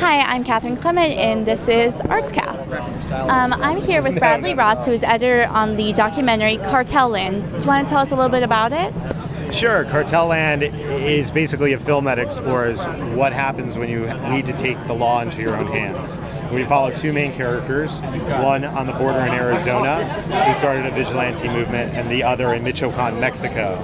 Hi, I'm Catherine Clement, and this is ArtsCast. I'm here with Bradley Ross, who is editor on the documentary CARTEL LAND. Do you want to tell us a little bit about it? Sure. CARTEL LAND is basically a film that explores what happens when you need to take the law into your own hands. We follow two main characters, one on the border in Arizona, who started a vigilante movement, and the other in Michoacán, Mexico,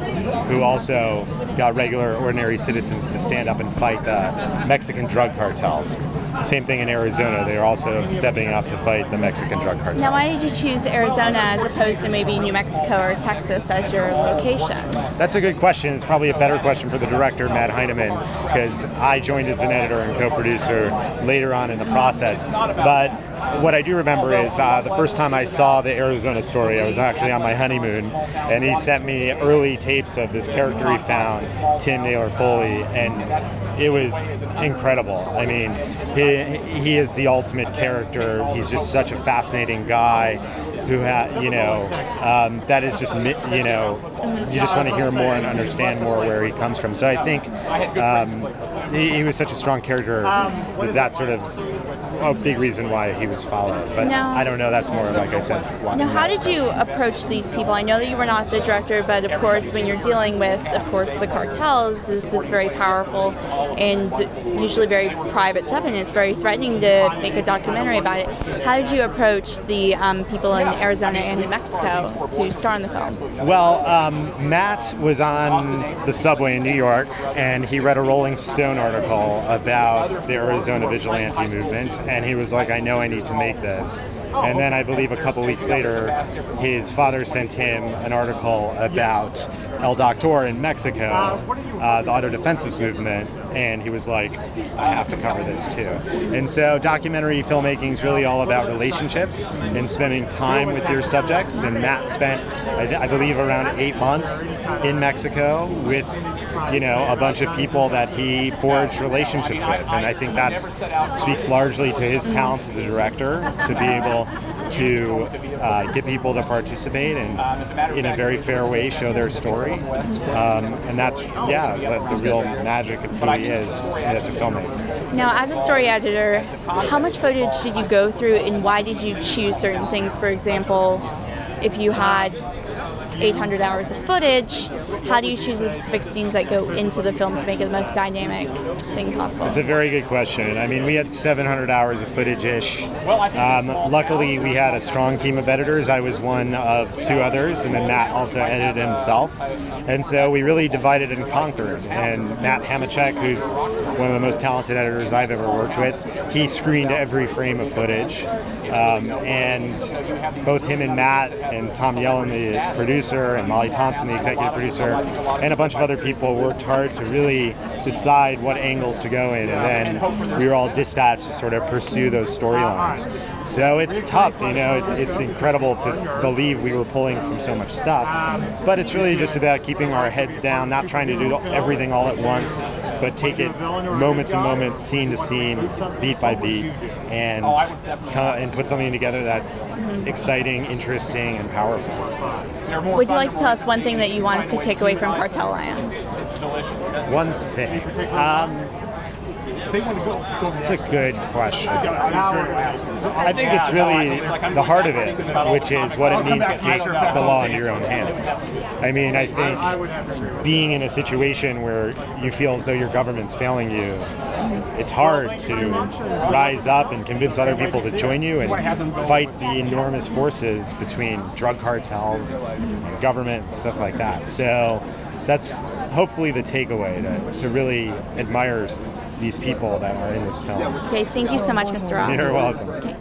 who also got regular, ordinary citizens to stand up and fight the Mexican drug cartels. Same thing in Arizona. They are also stepping up to fight the Mexican drug cartels. Now, why did you choose Arizona as opposed to maybe New Mexico or Texas as your location? That's a good question. It's probably a better question for the director, Matt Heineman, because I joined as an editor and co-producer later on in the process. But what I do remember is the first time I saw the Arizona story, I was actually on my honeymoon, and he sent me early tapes of this character he found, Tim Naylor Foley, and it was incredible. I mean, he is the ultimate character. He's just such a fascinating guy who that is just, you just want to hear more and understand more where he comes from. So I think he was such a strong character, that's sort of a big reason why he was followed. But I don't know, that's more, like I said, why. Now, how did you approach these people? I know that you were not the director, but of course, when you're dealing with, of course, the cartels, this is very powerful and usually very private stuff, and it's very threatening to make a documentary about it. How did you approach the people in Arizona and New Mexico to star in the film? Well, Matt was on the subway in New York, and he read a Rolling Stone article about the Arizona vigilante movement, and he was like, I know I need to make this. And then I believe a couple weeks later, his father sent him an article about El Doctor in Mexico, the Autodefensas movement, and he was like, I have to cover this too. And so documentary filmmaking is really all about relationships and spending time with your subjects, and Matt spent, I believe, around 8 months in Mexico with a bunch of people that he forged relationships with, and I think that speaks largely to his talents as a director, to be able to get people to participate and in a very fair way show their story, and that's the real magic of who he is as a filmmaker. Now, as a story editor, how much footage did you go through, and why did you choose certain things? For example, if you had 800 hours of footage, how do you choose the specific scenes that go into the film to make it the most dynamic thing possible? It's a very good question. I mean, we had 700 hours of footage-ish. Luckily, we had a strong team of editors. I was one of two others, and then Matt also edited himself. And so we really divided and conquered. And Matt Hamachek, who's one of the most talented editors I've ever worked with, he screened every frame of footage. And both him and Matt and Tom Yellen, the producer, and Molly Thompson, the executive producer, and a bunch of other people worked hard to really decide what angles to go in, and then we were all dispatched to sort of pursue those storylines. So it's tough, it's incredible to believe we were pulling from so much stuff, but it's really just about keeping our heads down, not trying to do everything all at once, but take it moment to moment, scene to scene, beat by beat, and put something together that's exciting, interesting, and powerful. Would you like to tell us one thing that you want us to take away from CARTEL LAND? One thing. It's a good question. I think it's really the heart of it, which is what it means to take the law into your own hands. I mean, I think being in a situation where you feel as though your government's failing you, it's hard to rise up and convince other people to join you and fight the enormous forces between drug cartels and government and stuff like that. So that's hopefully the takeaway, to really admire these people that are in this film. Okay, thank you so much, Mr. Ross. You're welcome. Okay.